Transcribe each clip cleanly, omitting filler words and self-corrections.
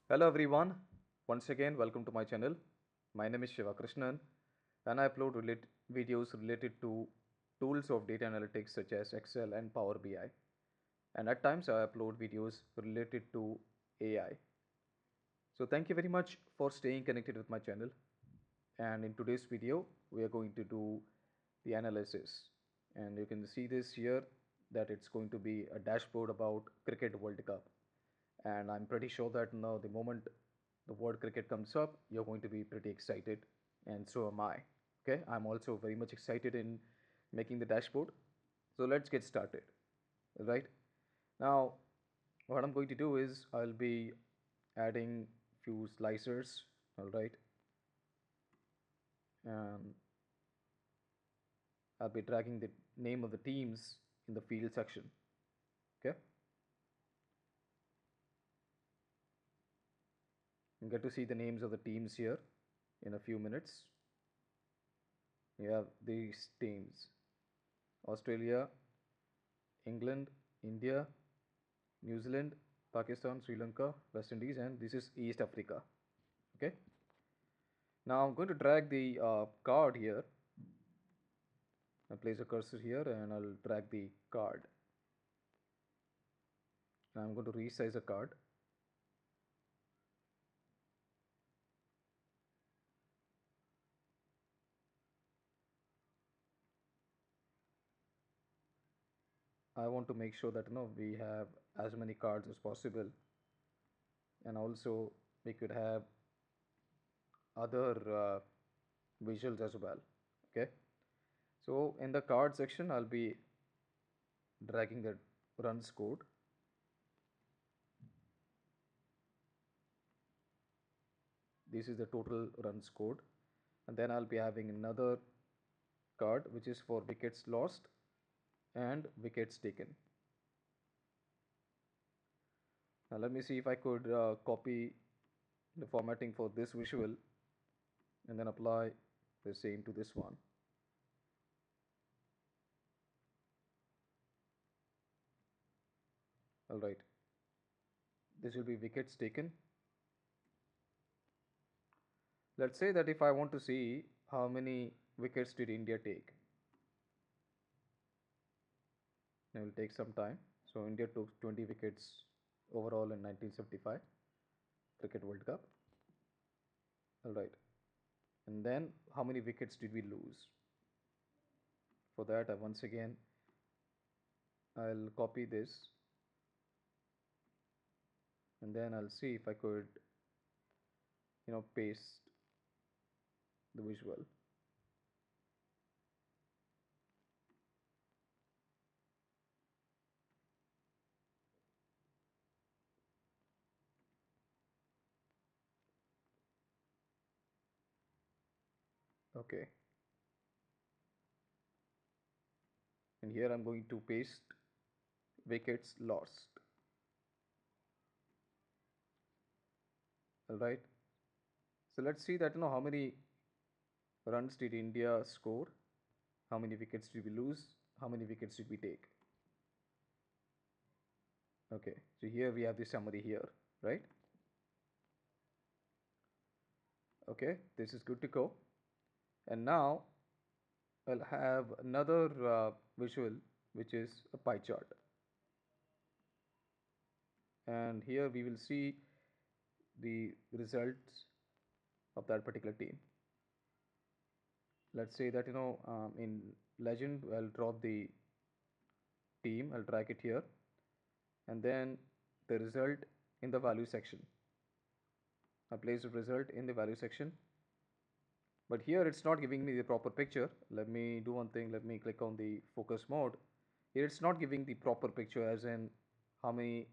Hello everyone, once again welcome to my channel. My name is Shiva Krishnan and I upload videos related to tools of data analytics such as Excel and Power BI. And at times I upload videos related to AI. So thank you very much for staying connected with my channel. And in today's video, we are going to do the analysis. And you can see this here that it's going to be a dashboard about Cricket World Cup. And I'm pretty sure that now the moment the word cricket comes up, you're going to be pretty excited, and so am I. Okay, I'm also very much excited in making the dashboard. So let's get started. Right now, what I'm going to do is I'll be adding few slicers. All right, and I'll be dragging the name of the teams in the field section. Okay, you get to see the names of the teams here in a few minutes. You have these teams: Australia, England, India, New Zealand, Pakistan, Sri Lanka, West Indies, and this is East Africa. Okay. Now I'm going to drag the card here. I'll place a cursor here and I'll drag the card. Now I'm going to resize a card. I want to make sure that we have as many cards as possible, and also we could have other visuals as well. Okay. So in the card section, I'll be dragging the runs code. This is the total runs code, and then I'll be having another card which is for wickets lost and wickets taken. Now let me see if I could copy the formatting for this visual and then apply the same to this one. Alright, this will be wickets taken. Let's say that if I want to see how many wickets did India take, it will take some time. So India took 20 wickets overall in 1975 Cricket World Cup. Alright, and then how many wickets did we lose? For that, once again I'll copy this and then I'll see if I could paste the visual. Okay, and here I'm going to paste wickets lost. All right, so let's see that how many runs did India score, how many wickets did we lose, how many wickets did we take. Okay, so here we have the summary here, right? Okay, this is good to go. And now I'll have another visual which is a pie chart, and here we will see the results of that particular team. Let's say that in legend I'll drop the team, I'll drag it here, and then the result in the value section. I place the result in the value section, but here it's not giving me the proper picture. Let me do one thing, let me click on the focus mode. Here it's not giving the proper picture, as in how many,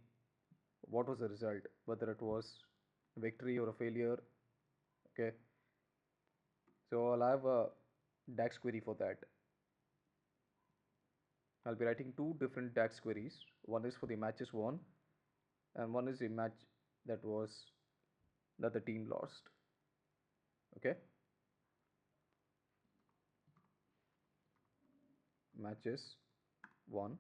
what was the result, whether it was a victory or a failure. Okay, so I'll have a DAX query for that. I'll be writing two different DAX queries. One is for the matches won, and one is the match that the team lost. Okay, matches won,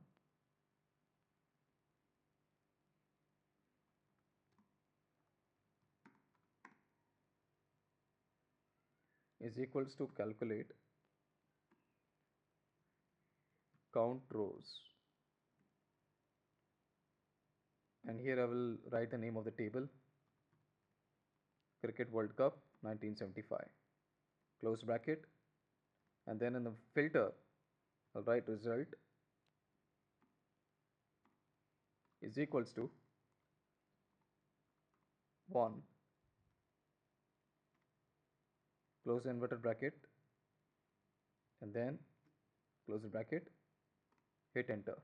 is equals to calculate count rows, and here I will write the name of the table, Cricket World Cup 1975, close bracket, and then in the filter I'll write result is equals to 1, close the inverted bracket, and then close the bracket, hit enter.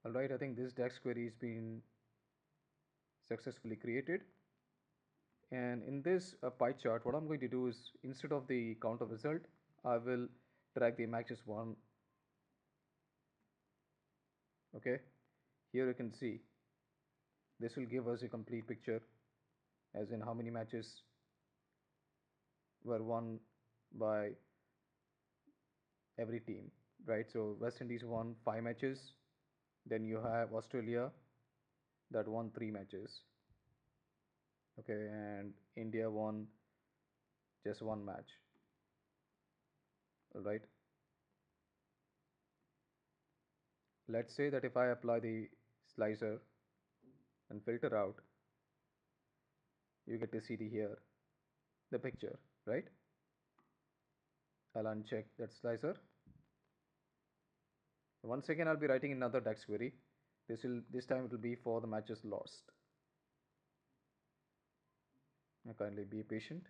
Alright, I think this DAX query has been successfully created. And in this pie chart, what I'm going to do is, instead of the count of result, I will drag the matches one. Okay, here you can see this will give us a complete picture, as in how many matches were won by every team, right? So West Indies won 5 matches, then you have Australia that won 3 matches, okay, and India won just 1 match. All right, let's say that if I apply the slicer and filter out, you get to see the picture, right? I'll uncheck that slicer. Once again, I'll be writing another DAX query. This time it will be for the matches lost. Now kindly be patient.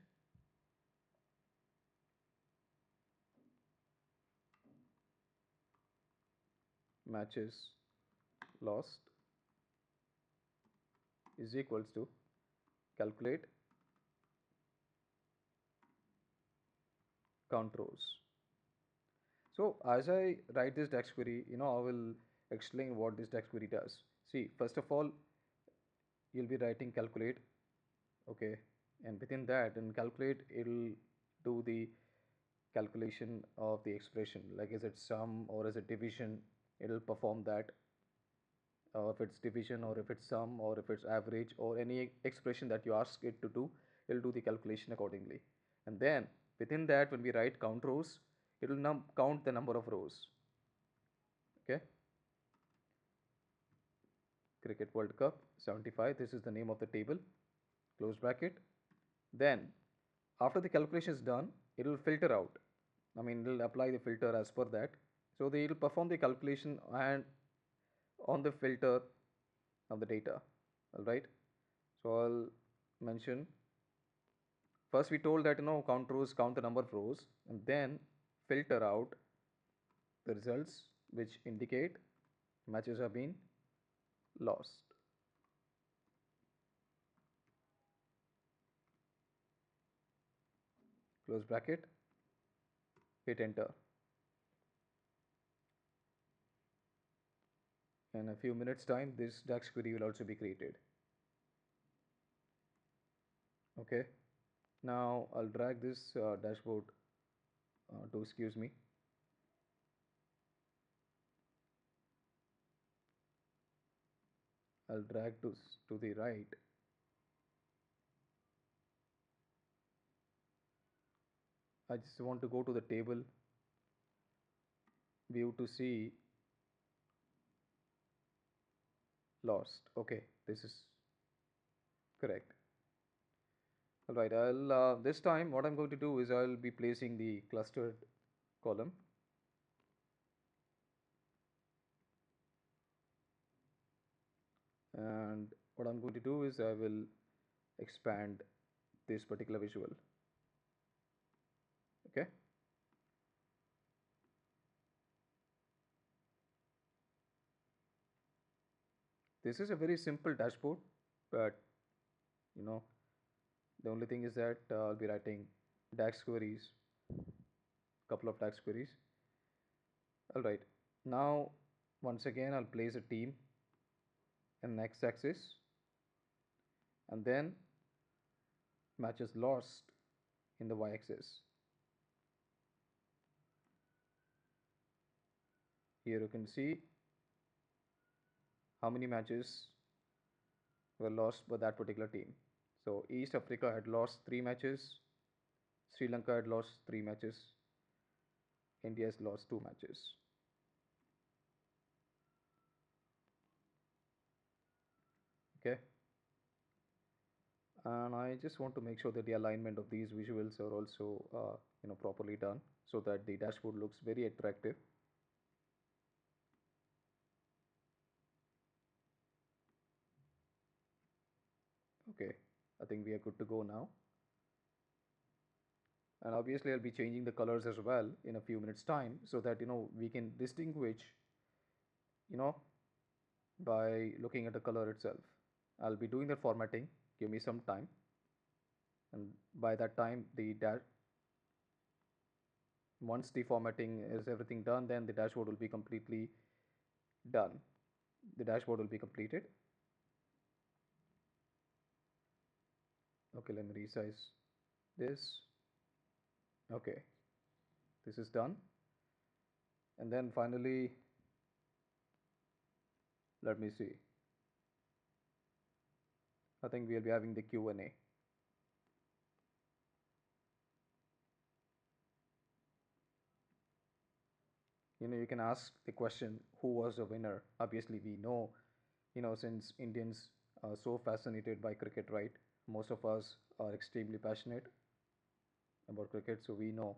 Matches lost is equals to calculate count rows. So as I write this DAX query, I will explain what this DAX query does. See, first of all, you'll be writing calculate, okay, and within that, in calculate, it'll do the calculation of the expression, like is it sum or is it division. It'll perform that, if it's division or if it's sum or if it's average or any expression that you ask it to do, it'll do the calculation accordingly. And then within that, when we write count rows, it'll count the number of rows. Okay, Cricket World Cup 75, this is the name of the table, close bracket. Then after the calculation is done, it'll filter out, it'll apply the filter as per that. So it'll perform the calculation and on the filter of the data. All right, so I'll mention, first we told that count rows, count the number of rows, and then filter out the results which indicate matches have been lost. Close bracket, hit enter. In a few minutes time, this DAX query will also be created. Okay, now I'll drag this dashboard to, excuse me, I'll drag to the right. I just want to go to the table view to see lost. Okay, this is correct. All right, I'll this time what I'm going to do is I'll be placing the clustered column. And what I'm going to do is I will expand this particular visual. Okay, this is a very simple dashboard, but the only thing is that I'll be writing DAX queries, couple of DAX queries. All right, now once again I'll place a team in x-axis, and then matches lost in the y-axis. Here you can see how many matches were lost by that particular team. So East Africa had lost 3 matches, Sri Lanka had lost 3 matches, India has lost 2 matches. Okay, and I just want to make sure that the alignment of these visuals are also properly done so that the dashboard looks very attractive. Okay, I think we are good to go now. And obviously I'll be changing the colors as well in a few minutes time so that we can distinguish you know by looking at the color itself. I'll be doing the formatting. Give me some time, and by that time the dash once the formatting is everything done, then the dashboard will be completely done. The dashboard will be completed. Okay, let me resize this. Okay, this is done. And then finally, let me see. I think we'll be having the Q&A. You can ask the question, who was the winner? Obviously we know, since Indians are so fascinated by cricket, right? Most of us are extremely passionate about cricket, so we know.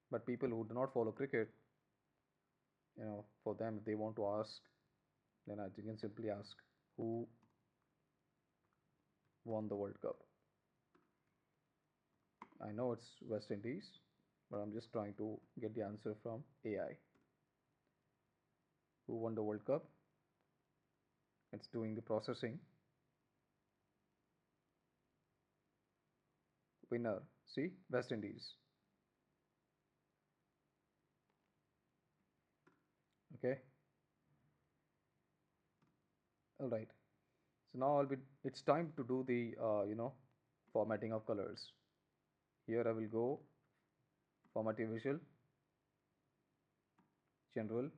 But people who do not follow cricket, for them, if they want to ask, then you can simply ask, who won the World Cup? I know it's West Indies, but I'm just trying to get the answer from AI. Who won the World Cup? It's doing the processing. Winner, see, West Indies. Okay, all right. So now it's time to do the formatting of colors. Here I will go formatting visual, general,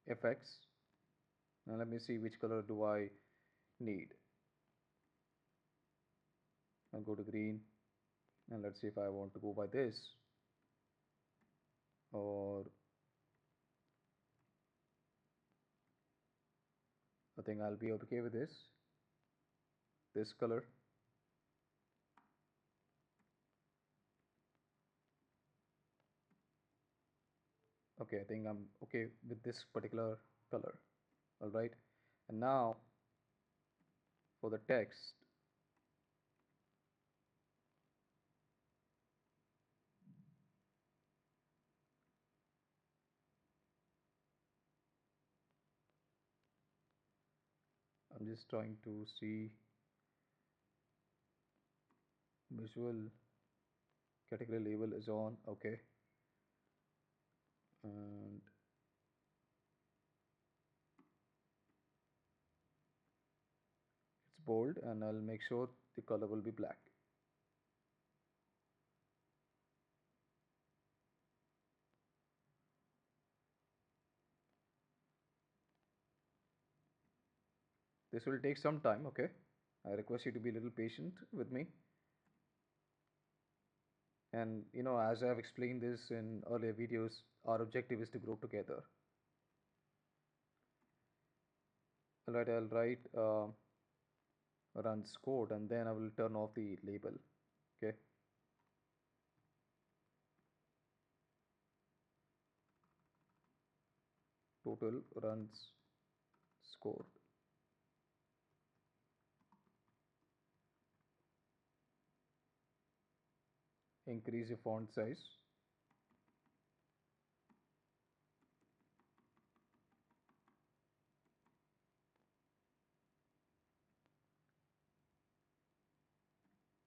effects. Now let me see which color do I need. I'll go to green, and let's see if I want to go by this, or I think I'll be okay with this color. Okay, I think I'm okay with this particular color. All right, and now for the text, I'm just trying to see visual category label is on. Okay, and it's bold, and I'll make sure the color will be black. This will take some time, okay? I request you to be a little patient with me. And as I have explained this in earlier videos, our objective is to grow together. Alright, I'll write runs code, and then I will turn off the label. Okay. Total runs scored. Increase the font size.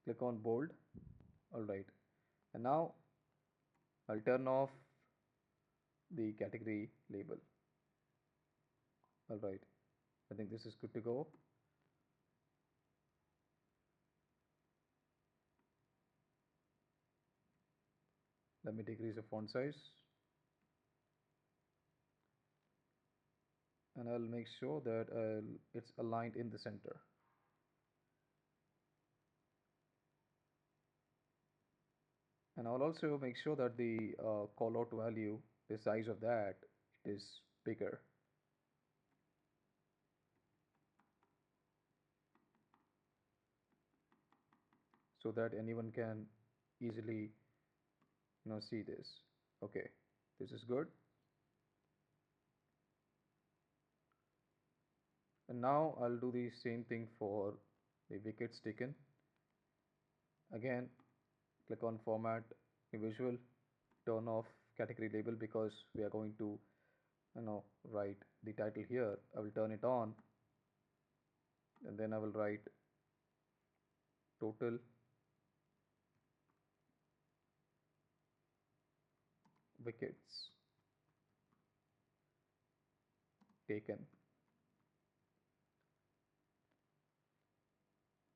Click on bold. Alright. And now I'll turn off the category label. Alright. I think this is good to go. Let me decrease the font size. and I'll make sure that it's aligned in the center. And I'll also make sure that the callout value, the size of that, is bigger, so that anyone can easily see this. Okay, this is good. And now I'll do the same thing for the wickets taken. Again, click on format visual, turn off category label because we are going to write the title here. I will turn it on, and then I will write total wickets taken.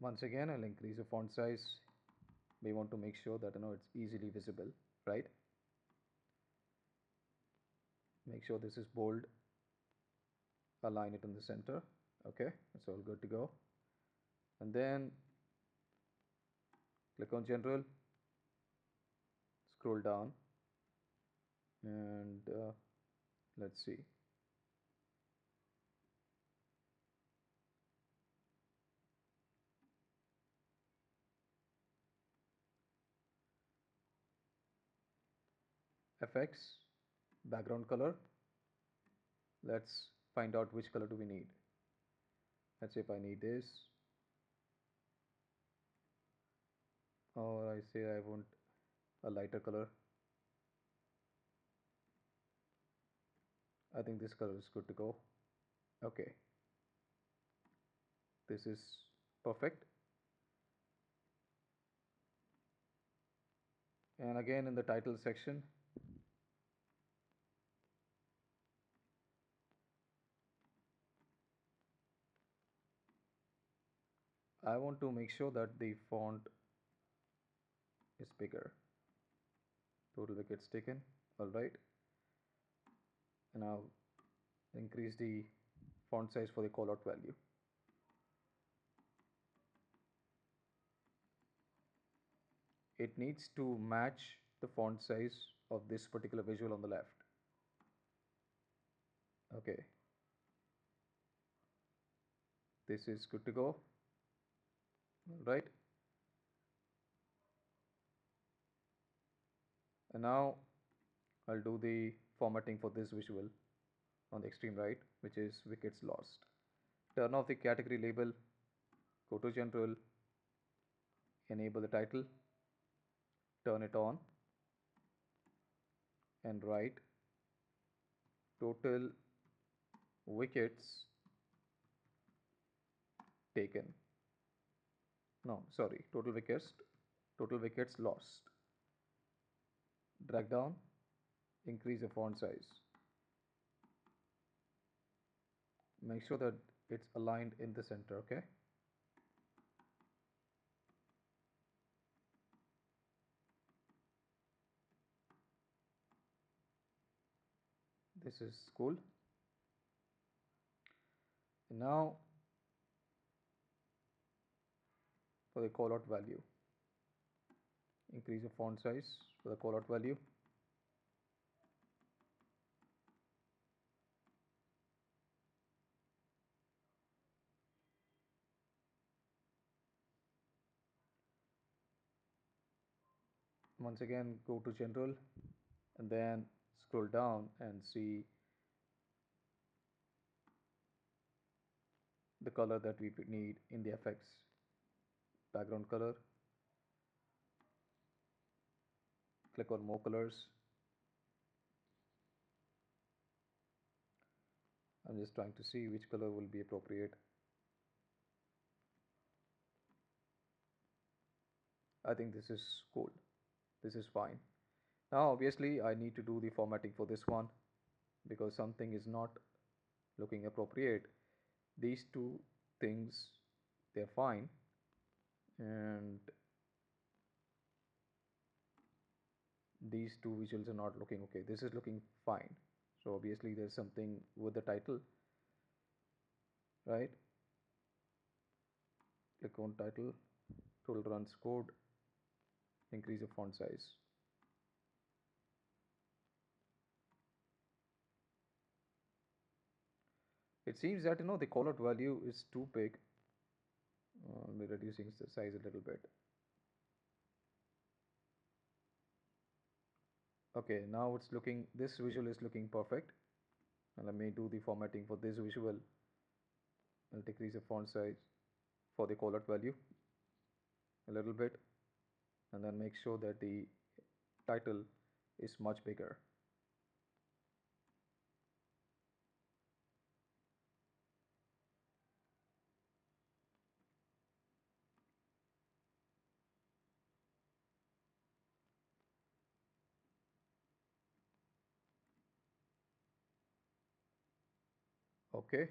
Once again, I'll increase the font size. We want to make sure that it's easily visible, right? Make sure this is bold, align it in the center. Okay, it's all good to go. And then click on general, scroll down, and let's see. FX, background color. Let's find out which color do we need. Let's say if I need this, or I say I want a lighter color. I think this color is good to go. Okay, this is perfect. And again, in the title section, I want to make sure that the font is bigger. Total wickets taken. All right. And now increase the font size for the callout value. It needs to match the font size of this particular visual on the left. Okay. This is good to go. All right. And now I'll do the formatting for this visual on the extreme right, which is wickets lost. Turn off the category label, go to general, enable the title, turn it on, and write total wickets taken. No, sorry, total wickets lost. Drag down, increase the font size. Make sure that it's aligned in the center, okay? This is cool. And now for the callout value, increase the font size for the callout value. Once again, go to general and then scroll down and see the color that we need in the FX. Background color. Click on more colors. I'm just trying to see which color will be appropriate. I think this is cool. This is fine. Now obviously I need to do the formatting for this one because something is not looking appropriate. These two things, they're fine, and these two visuals are not looking okay. This is looking fine. So obviously there's something with the title right? Click on title, tool runs code, increase the font size. It seems that the callout value is too big. I'll be reducing the size a little bit. Okay, now it's looking, this visual is looking perfect. And let me do the formatting for this visual. I'll decrease the font size for the callout value a little bit, and then make sure that the title is much bigger. Okay,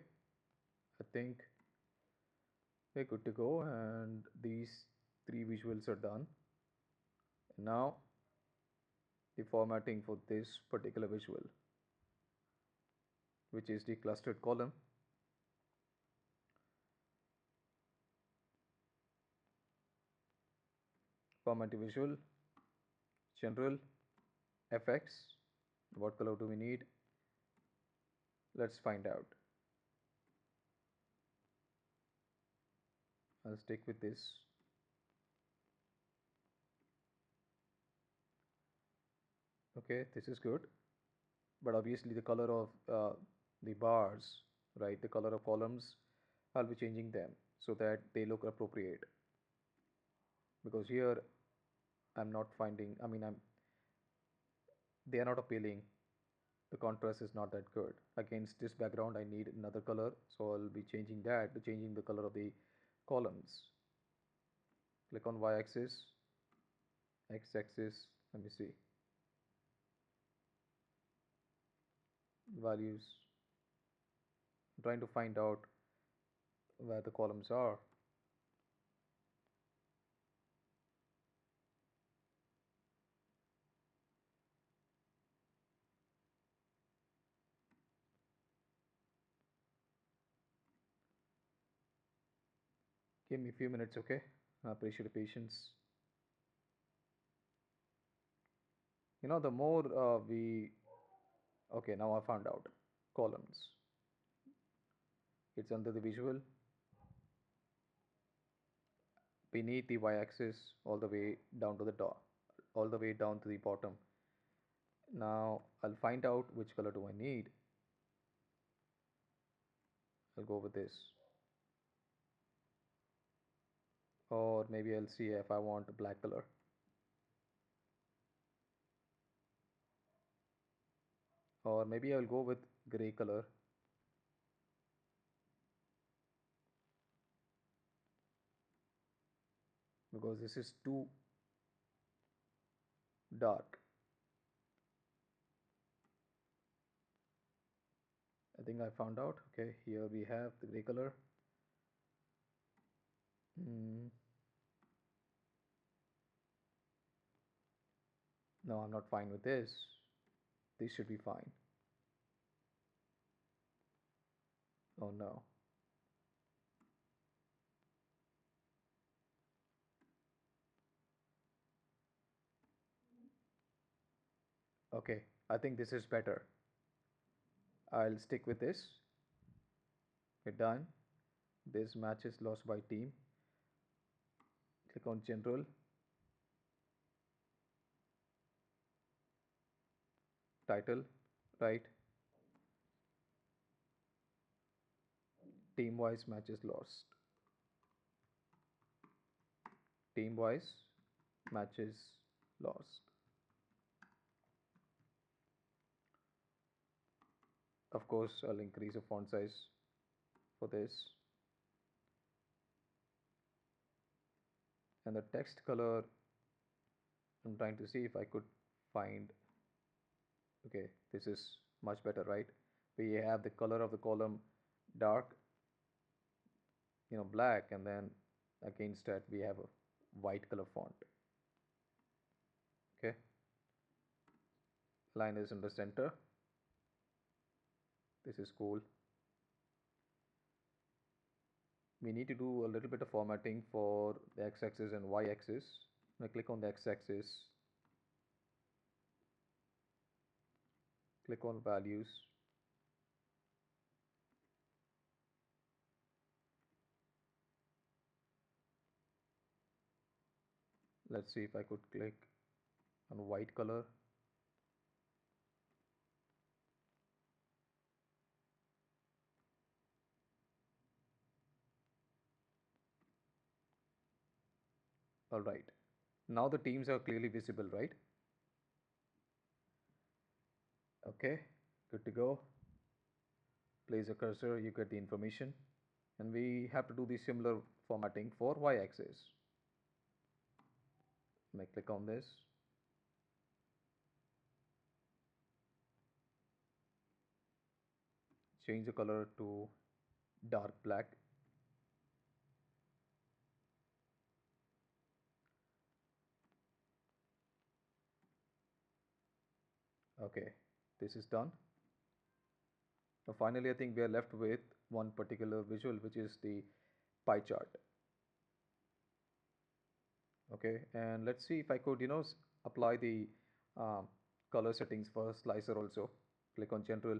I think we're good to go, and these three visuals are done. Now the formatting for this particular visual, which is the clustered column. Format the visual, general, FX. What color do we need? Let's find out. I'll stick with this. Okay, this is good, but obviously the color of the bars, right, the color of columns, I'll be changing them so that they look appropriate, because here I'm not finding, I mean, they are not appealing. The contrast is not that good. Against this background I need another color, so I'll be changing that to changing the color of the columns. Click on y-axis, x-axis, let me see, values. I'm trying to find out where the columns are. Give me a few minutes, okay? I appreciate the patience. The more okay, now I found out. Columns. It's under the visual, beneath the y-axis, all the way down to the top, all the way down to the bottom. Now I'll find out which color do I need. I'll go with this. Or maybe I'll see if I want a black color. Or maybe I'll go with gray color. Because this is too dark. I think I found out. Okay, here we have the gray color. Hmm. No, I'm not fine with this. This should be fine. Oh no. Okay, I think this is better. I'll stick with this. We're done. This matches lost by team. Click on general. Title, right? Team wise matches lost. Team wise matches lost. Of course, I'll increase the font size for this. And the text color, I'm trying to see if I could find. Okay, this is much better, right? We have the color of the column dark, black, and then against that we have a white color font. Okay, line is in the center. This is cool. we need to do a little bit of formatting for the x-axis and y-axis. Now click on the x-axis, click on values. Let's see if I could click on white color. All right. Now the teams are clearly visible, right? Okay, good to go. Place a cursor, you get the information. And we have to do the similar formatting for y-axis. May click on this. Change the color to dark black. Okay, this is done. Now finally, I think we are left with one particular visual, which is the pie chart. Okay, and let's see if I could, apply the um, color settings for slicer also. Click on general.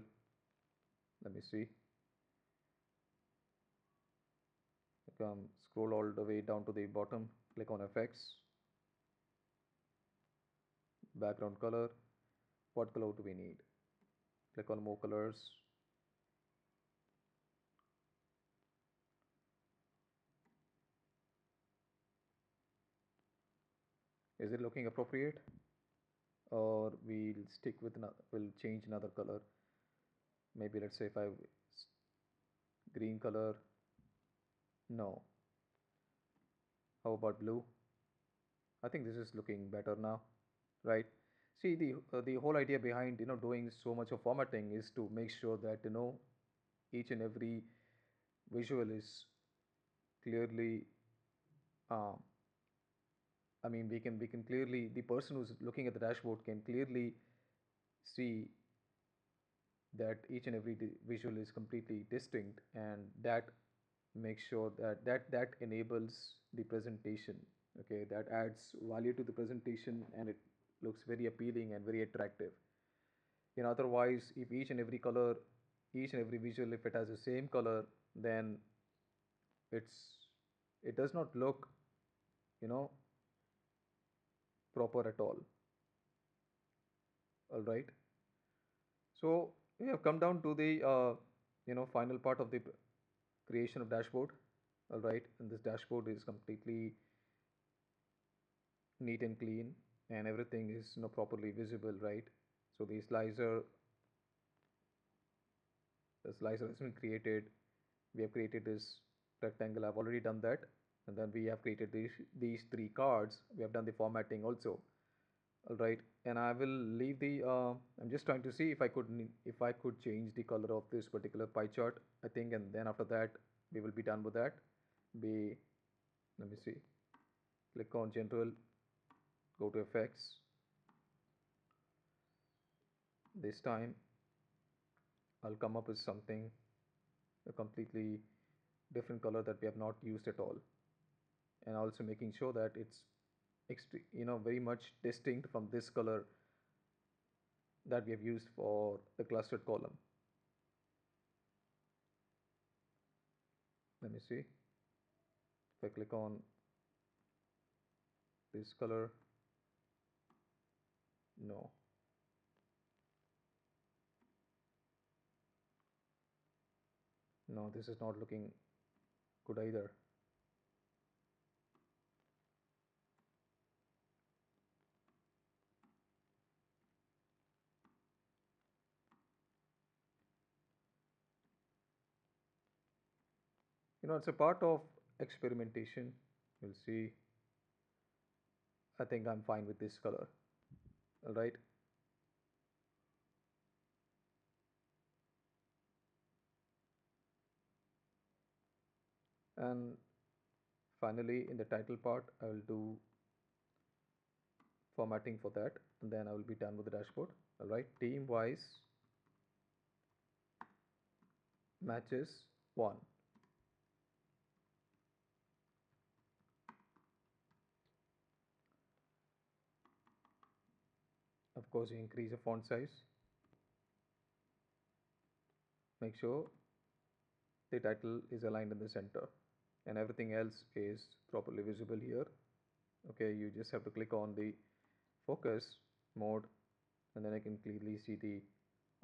Let me see. Come scroll all the way down to the bottom. Click on effects, background color. What color do we need? Click on more colors. Is it looking appropriate? Or we'll stick with we'll change another color. Maybe let's say if I green color. No. How about blue? I think this is looking better now, right? See, the whole idea behind doing so much of formatting is to make sure that each and every visual is clearly. Uh, I mean, we can clearly, the person who's looking at the dashboard can clearly see that each and every visual is completely distinct, and that makes sure that enables the presentation. Okay, that adds value to the presentation, and it looks very appealing and very attractive. Otherwise, if each and every color, each and every visual, if it has the same color, then it's it does not look you know proper at all. All right. So we have come down to the final part of the creation of dashboard. All right, and this dashboard is completely neat and clean, and everything is properly visible, right? So the slicer has been created. We have created this rectangle. I've already done that, and then we have created these three cards. We have done the formatting also. All right, and I will leave the. I'm just trying to see if I could change the color of this particular pie chart. I think, and then after that we will be done with that. Be Let me see. Click on general. Go to effects. This time I'll come up with something a completely different color that we have not used at all, and also making sure that it's very much distinct from this color that we have used for the clustered column. Let me see. If I click on this color, no. No, this is not looking good either. It's a part of experimentation. You'll see. I think I'm fine with this color. All right. And finally, in the title part, I will do formatting for that, and then I will be done with the dashboard. All right. Team wise matches 1. Of course, you increase the font size. Make sure the title is aligned in the center and everything else is properly visible here. Okay, you just have to click on the focus mode and then I can clearly see the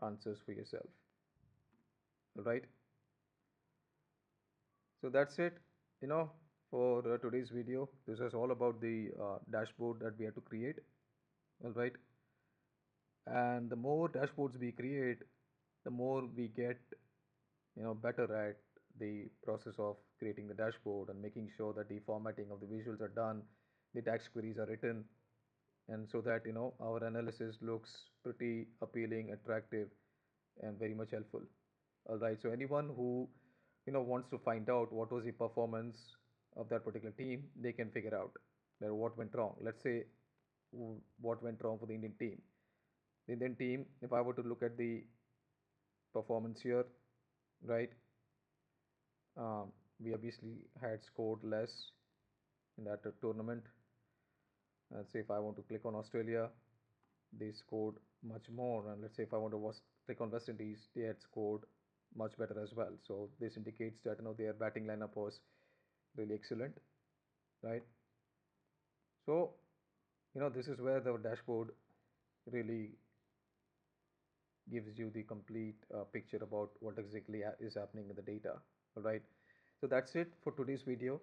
answers for yourself. All right, so that's it, you know, for today's video. This is all about the dashboard that we have to create. All right, and the more dashboards we create, the more we get, better at the process of creating the dashboard and making sure that the formatting of the visuals are done, the tax queries are written, and so that our analysis looks pretty appealing, attractive, and very much helpful. All right, so anyone who wants to find out what was the performance of that particular team, they can figure out that what went wrong. Let's say what went wrong for the Indian team. The Indian team, if I were to look at the performance here, right, we obviously had scored less in that tournament. Let's say if I want to click on Australia, they scored much more. And let's say if I want to click on West Indies, they had scored much better as well. So this indicates that their batting lineup was really excellent, right? So this is where the dashboard really gives you the complete picture about what exactly is happening in the data. All right, so that's it for today's video.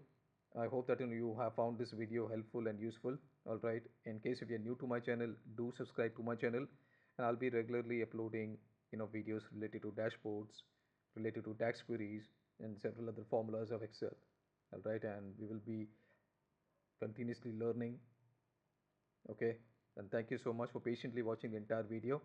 I hope that you have found this video helpful and useful. All right, in case if you're new to my channel, do subscribe to my channel, and I'll be regularly uploading videos related to dashboards, related to tax queries, and several other formulas of Excel. All right, and we will be continuously learning. Okay, and thank you so much for patiently watching the entire video.